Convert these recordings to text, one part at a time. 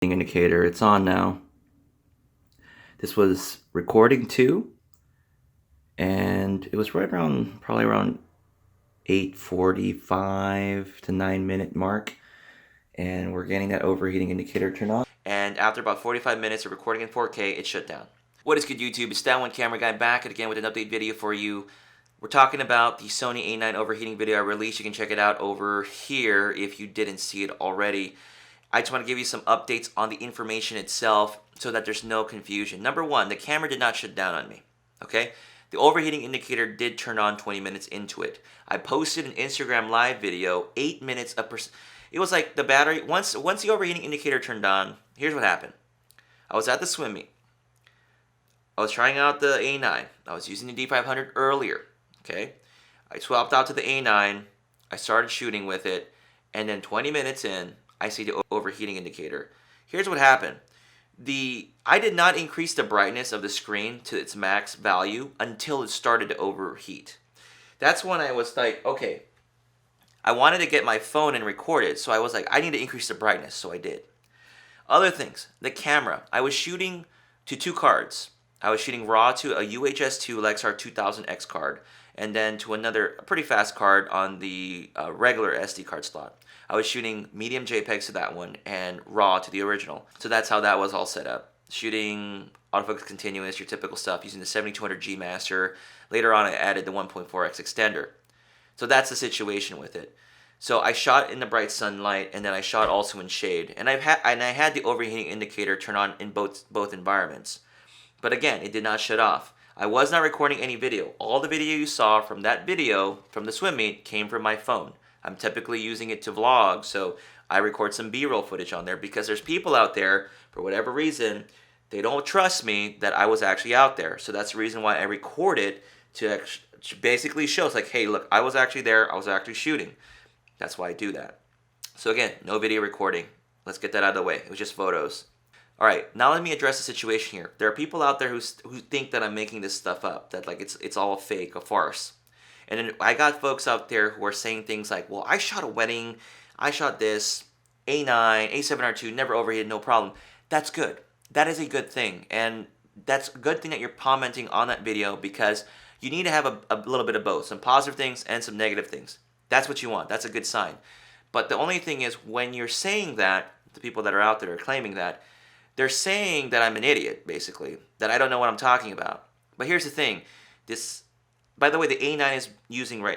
Indicator. It's on now. This was recording 2, and it was right around, probably around 8:45 to 9-minute mark, and we're getting that overheating indicator turned on. And after about 45 minutes of recording in 4K, it shut down. What is good, YouTube? It's That One Camera Guy back again with an update video for you. We're talking about the Sony A9 overheating video I released. You can check it out over here if you didn't see it already. I just want to give you some updates on the information itself so that there's no confusion. Number one, the camera did not shut down on me, okay? The overheating indicator did turn on 20 minutes into it. I posted an Instagram live video, 8 minutes of it was like the battery, once the overheating indicator turned on, here's what happened. I was at the swim meet. I was trying out the A9. I was using the D500 earlier, okay? I swapped out to the A9. I started shooting with it, and then 20 minutes in, I see the overheating indicator. Here's what happened. I did not increase the brightness of the screen to its max value until it started to overheat. That's when I was like, okay, I wanted to get my phone and record it, so I was like, I need to increase the brightness, so I did. Other things, the camera. I was shooting to 2 cards. I was shooting RAW to a UHS-2 Lexar 2000X card, and then to another pretty fast card on the regular SD card slot. I was shooting medium JPEGs to that one and RAW to the original. So that's how that was all set up. Shooting autofocus continuous, your typical stuff, using the 7200G master. Later on, I added the 1.4x extender. So that's the situation with it. So I shot in the bright sunlight, and then I shot also in shade. And I had the overheating indicator turn on in both environments. But again, it did not shut off. I was not recording any video. All the video you saw from that video from the swim meet came from my phone. I'm typically using it to vlog, so I record some B-roll footage on there because there's people out there, for whatever reason, they don't trust me that I was actually out there. So that's the reason why I record it to basically show, it's like, hey, look, I was actually there, I was actually shooting. That's why I do that. So again, no video recording. Let's get that out of the way. It was just photos. All right, now let me address the situation here. There are people out there who think that I'm making this stuff up, that like it's all a fake, a farce. And then I got folks out there who are saying things like, well, I shot a wedding, I shot this, A9, A7R2, never overheated, no problem. That's good. That is a good thing. And that's a good thing that you're commenting on that video because you need to have a little bit of both, some positive things and some negative things. That's what you want. That's a good sign. But the only thing is when you're saying that, the people that are out there are claiming that, they're saying that I'm an idiot, basically, that I don't know what I'm talking about. But here's the thing. By the way, the A9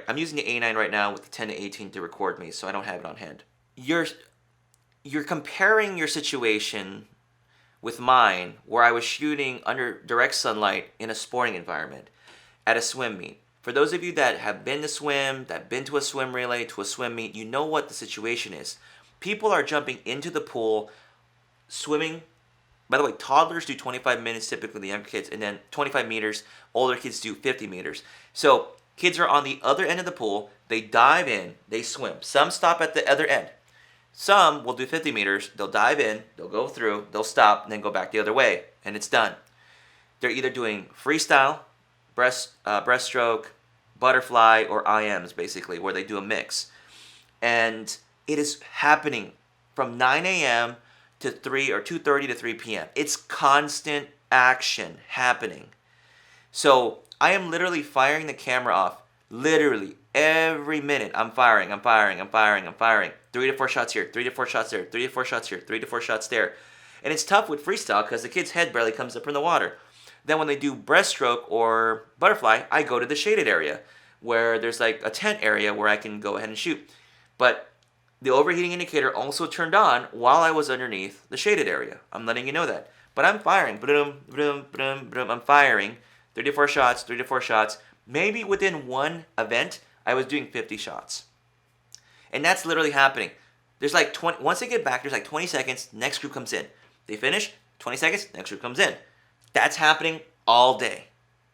I'm using the A9 right now with the 10 to 18 to record me, so I don't have it on hand. You're comparing your situation with mine, where I was shooting under direct sunlight in a sporting environment at a swim meet. For those of you that have been to swim, that have been to a swim relay, to a swim meet, you know what the situation is. People are jumping into the pool, swimming. By the way, toddlers do 25 minutes, typically the younger kids, and then 25 meters. Older kids do 50 meters. So kids are on the other end of the pool. They dive in, they swim. Some stop at the other end. Some will do 50 meters. They'll dive in, they'll go through, they'll stop, and then go back the other way, and it's done. They're either doing freestyle, breaststroke, butterfly, or IMs, basically, where they do a mix. And it is happening from 9 a.m. to 3 or 2:30 to 3 p.m. It's constant action happening. So I am literally firing the camera off. Literally every minute I'm firing. 3 to 4 shots here, 3 to 4 shots there, 3 to 4 shots here, 3 to 4 shots there. And it's tough with freestyle because the kid's head barely comes up from the water. Then when they do breaststroke or butterfly, I go to the shaded area where there's like a tent area where I can go ahead and shoot. But the overheating indicator also turned on while I was underneath the shaded area. I'm letting you know that. But I'm firing. I'm firing. 3 to 4 shots, 3 to 4 shots. Maybe within one event, I was doing 50 shots. And that's literally happening. There's like 20, once they get back, there's like 20 seconds, next group comes in. They finish, 20 seconds, next group comes in. That's happening all day.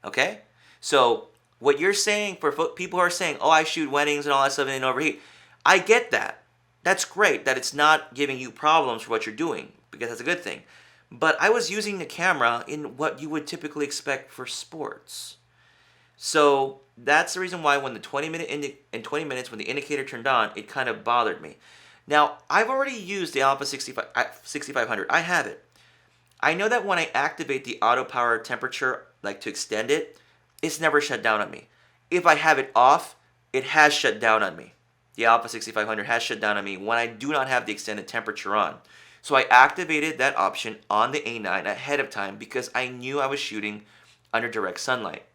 Okay? So what you're saying for people who are saying, oh, I shoot weddings and all that stuff and overheat. I get that. That's great that it's not giving you problems for what you're doing because that's a good thing. But I was using the camera in what you would typically expect for sports. So that's the reason why when the 20 minutes when the indicator turned on, it kind of bothered me. Now, I've already used the Alpha 6500. I have it. I know that when I activate the auto power temperature, like to extend it, it's never shut down on me. If I have it off, it has shut down on me. The Alpha 6500 has shut down on me when I do not have the extended temperature on. So I activated that option on the A9 ahead of time because I knew I was shooting under direct sunlight.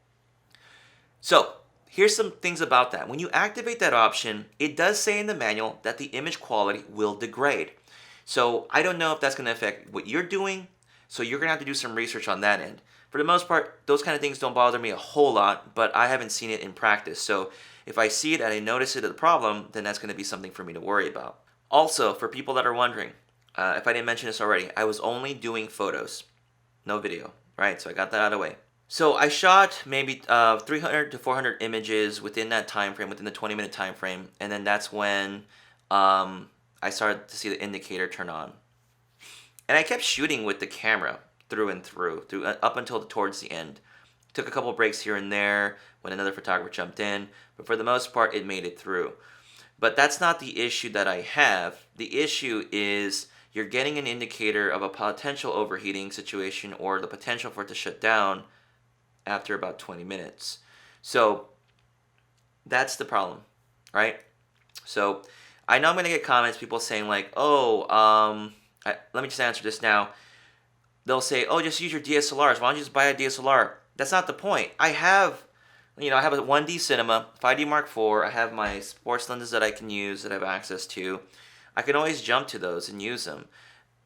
So here's some things about that. When you activate that option, it does say in the manual that the image quality will degrade. So I don't know if that's going to affect what you're doing, so you're going to have to do some research on that end. For the most part, those kind of things don't bother me a whole lot, but I haven't seen it in practice. So if I see it and I notice it as a problem, then that's going to be something for me to worry about. Also, for people that are wondering, if I didn't mention this already, I was only doing photos, no video, right? So I got that out of the way. So I shot maybe 300 to 400 images within that time frame, within the 20-minute time frame, and then that's when I started to see the indicator turn on. And I kept shooting with the camera through and through up until towards the end. Took a couple breaks here and there when another photographer jumped in, but for the most part, it made it through. But that's not the issue that I have. The issue is you're getting an indicator of a potential overheating situation or the potential for it to shut down after about 20 minutes. So that's the problem, right? So I know I'm going to get comments, people saying like, oh, let me just answer this now. They'll say, oh, just use your DSLRs. Why don't you just buy a DSLR? That's not the point. I have a 1D Cinema, 5D Mark IV. I have my sports lenses that I can use, that I have access to. I can always jump to those and use them.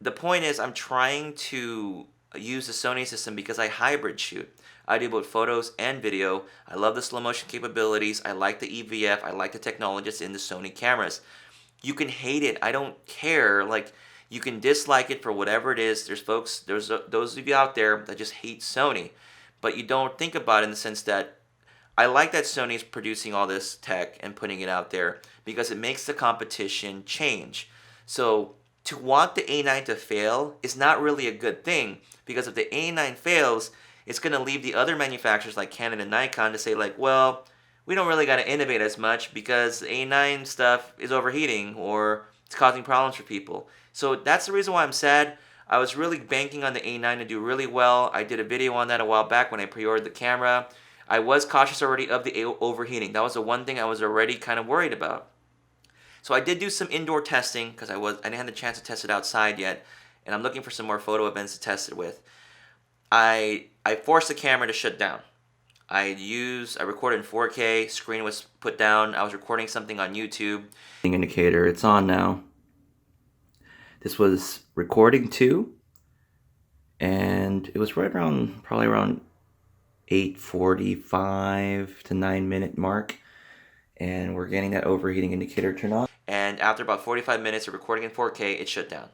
The point is I'm trying to use the Sony system because I hybrid shoot. I do both photos and video. I love the slow motion capabilities. I like the EVF. I like the technologies in the Sony cameras. You can hate it. I don't care. Like, you can dislike it for whatever it is. There's those of you out there that just hate Sony, but you don't think about it in the sense that I like that Sony's producing all this tech and putting it out there because it makes the competition change. So to want the A9 to fail is not really a good thing, because if the A9 fails, it's going to leave the other manufacturers like Canon and Nikon to say like, well, we don't really got to innovate as much because the A9 stuff is overheating or it's causing problems for people. So that's the reason why I'm sad. I was really banking on the A9 to do really well. I did a video on that a while back when I pre-ordered the camera. I was cautious already of the overheating. That was the one thing I was already kind of worried about. So I did do some indoor testing because I didn't have the chance to test it outside yet, and I'm looking for some more photo events to test it with. I forced the camera to shut down. I recorded in 4K, screen was put down, I was recording something on YouTube. Indicator, it's on now. This was recording 2, and it was right around, probably around 8:45 to 9-minute mark, and we're getting that overheating indicator turned on. And after about 45 minutes of recording in 4K, it shut down.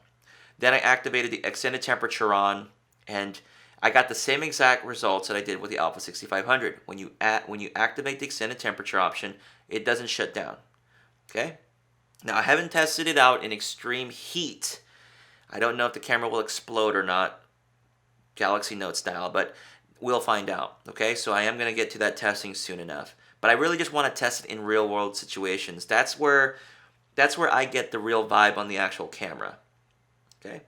Then I activated the extended temperature on, and I got the same exact results that I did with the Alpha 6500. When you activate the extended temperature option, it doesn't shut down. Okay? Now, I haven't tested it out in extreme heat. I don't know if the camera will explode or not, Galaxy Note style, but we'll find out. Okay? So I am going to get to that testing soon enough. But I really just want to test it in real world situations. That's where I get the real vibe on the actual camera. Okay?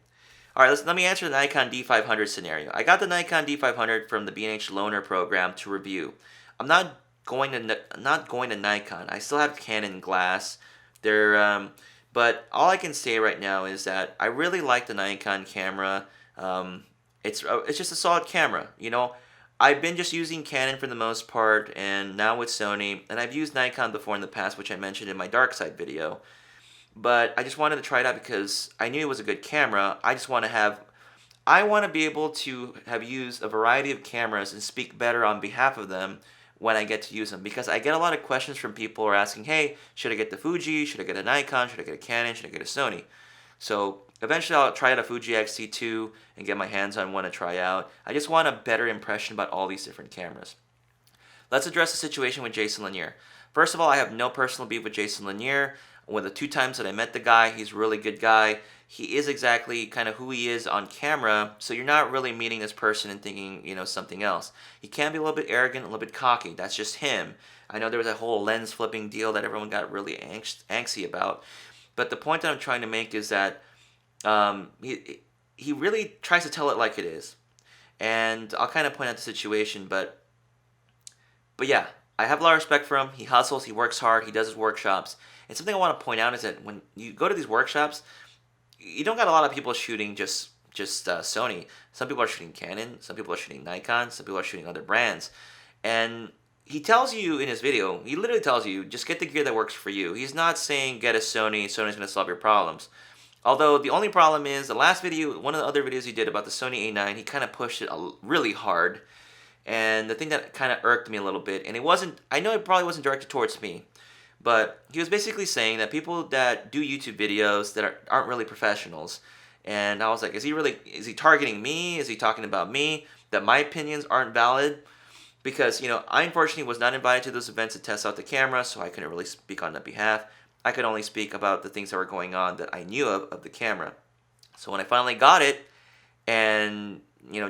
All right, let me answer the Nikon D500 scenario. I got the Nikon D500 from the B&H Loaner program to review. I'm not going to Nikon. I still have Canon glass. But all I can say right now is that I really like the Nikon camera. It's just a solid camera. You know, I've been just using Canon for the most part, and now with Sony, and I've used Nikon before in the past, which I mentioned in my dark side video. But I just wanted to try it out because I knew it was a good camera. I want to be able to have used a variety of cameras and speak better on behalf of them when I get to use them. Because I get a lot of questions from people who are asking, hey, should I get the Fuji? Should I get a Nikon? Should I get a Canon? Should I get a Sony? So eventually I'll try out a Fuji X-T2 and get my hands on one to try out. I just want a better impression about all these different cameras. Let's address the situation with Jason Lanier. First of all, I have no personal beef with Jason Lanier. With the 2 times that I met the guy, he's a really good guy. He is exactly kind of who he is on camera, so you're not really meeting this person and thinking, something else. He can be a little bit arrogant, a little bit cocky. That's just him. I know there was a whole lens flipping deal that everyone got really angsty about. But the point that I'm trying to make is that he really tries to tell it like it is. And I'll kind of point out the situation, but yeah, I have a lot of respect for him. He hustles, he works hard, he does his workshops. And something I want to point out is that when you go to these workshops, you don't got a lot of people shooting just Sony. Some people are shooting Canon, some people are shooting Nikon, some people are shooting other brands. And he tells you in his video, he literally tells you, just get the gear that works for you. He's not saying get a Sony, Sony's going to solve your problems. Although the only problem is the last video, one of the other videos he did about the Sony A9, he kind of pushed it really hard. And the thing that kind of irked me a little bit, and it wasn't, I know it probably wasn't directed towards me, but he was basically saying that people that do YouTube videos that aren't really professionals, and I was like, is he targeting me? Is he talking about me? That my opinions aren't valid? Because, I unfortunately was not invited to those events to test out the camera, so I couldn't really speak on their behalf. I could only speak about the things that were going on that I knew of the camera. So when I finally got it, and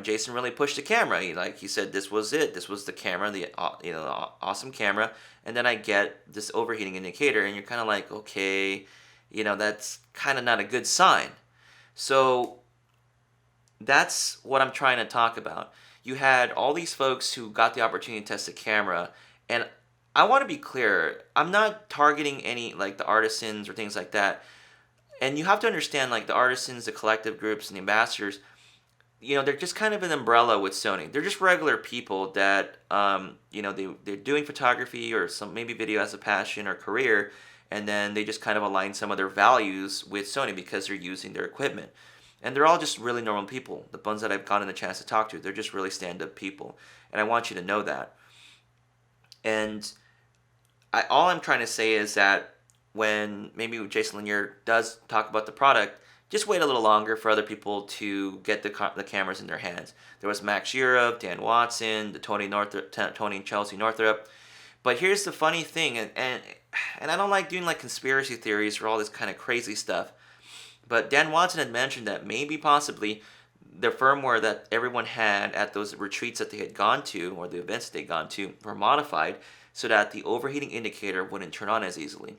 Jason really pushed the camera. He said this was it. This was the camera, the awesome camera. And then I get this overheating indicator, and you're kind of like, okay, that's kind of not a good sign. So that's what I'm trying to talk about. You had all these folks who got the opportunity to test the camera, and I want to be clear. I'm not targeting any like the artisans or things like that. And you have to understand, like the artisans, the collective groups, and the ambassadors. They're just kind of an umbrella with Sony. They're just regular people that, they're doing photography or some maybe video as a passion or career, and then they just kind of align some of their values with Sony because they're using their equipment. And they're all just really normal people. The ones that I've gotten a chance to talk to, they're just really stand-up people. And I want you to know that. And all I'm trying to say is that when maybe Jason Lanier does talk about the product, just wait a little longer for other people to get the cameras in their hands. There was Max Yurov, Dan Watson, the Tony and Chelsea Northrup. But here's the funny thing, and I don't like doing like conspiracy theories or all this kind of crazy stuff. But Dan Watson had mentioned that maybe possibly the firmware that everyone had at those retreats that they had gone to or the events that they'd gone to were modified so that the overheating indicator wouldn't turn on as easily.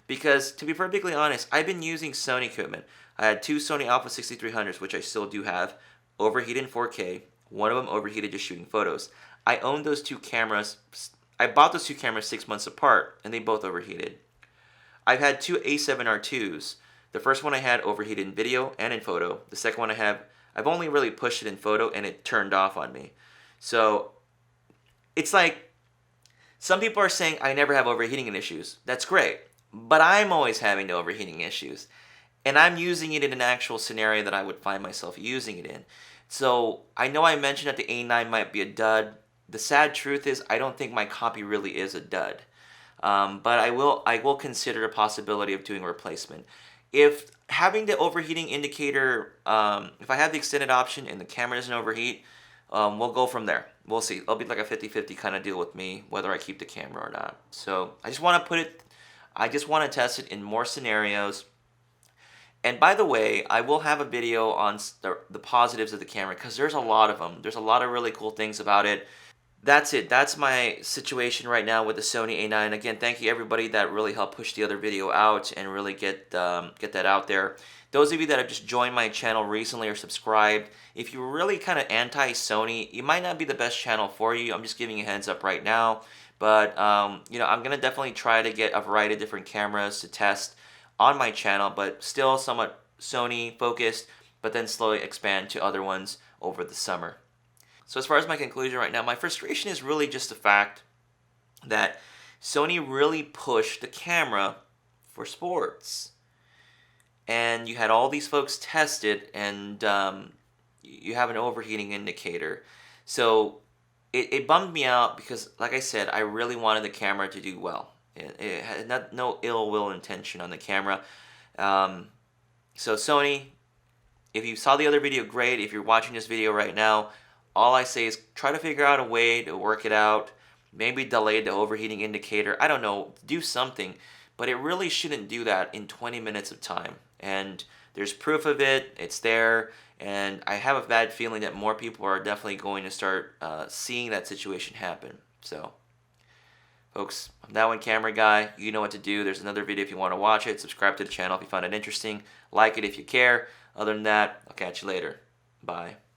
Because to be perfectly honest, I've been using Sony equipment. I had two Sony Alpha 6300s, which I still do have, overheated in 4K. One of them overheated just shooting photos. I own those two cameras. I bought those two cameras 6 months apart, and they both overheated. I've had two A7R2s. The first one I had overheated in video and in photo. The second one I've only really pushed it in photo, and it turned off on me. So it's like some people are saying I never have overheating issues. That's great. But I'm always having the overheating issues. And I'm using it in an actual scenario that I would find myself using it in. So I know I mentioned that the A9 might be a dud. The sad truth is I don't think my copy really is a dud. But I will consider the possibility of doing a replacement. If having the overheating indicator, if I have the extended option and the camera doesn't overheat, we'll go from there. We'll see. It'll be like a 50-50 kind of deal with me, whether I keep the camera or not. So I just want to test it in more scenarios. And by the way, I will have a video on the positives of the camera because there's a lot of them. There's a lot of really cool things about it. That's it. That's my situation right now with the Sony A9. Again, thank you everybody that really helped push the other video out and really get that out there. Those of you that have just joined my channel recently or subscribed, if you're really kind of anti-Sony, it might not be the best channel for you. I'm just giving you a heads up right now. But, I'm going to definitely try to get a variety of different cameras to test on my channel, but still somewhat Sony focused, but then slowly expand to other ones over the summer. So as far as my conclusion right now, my frustration is really just the fact that Sony really pushed the camera for sports. And you had all these folks test it, and you have an overheating indicator. So it bummed me out because, like I said, I really wanted the camera to do well. It had no ill will intention on the camera. So Sony, if you saw the other video, great. If you're watching this video right now, all I say is try to figure out a way to work it out. Maybe delay the overheating indicator. I don't know. Do something. But it really shouldn't do that in 20 minutes of time. And there's proof of it. It's there. And I have a bad feeling that more people are definitely going to start seeing that situation happen. So, Folks, I'm that one camera guy. You know what to do. There's another video if you want to watch it. Subscribe to the channel if you find it interesting. Like it if you care. Other than that, I'll catch you later. Bye.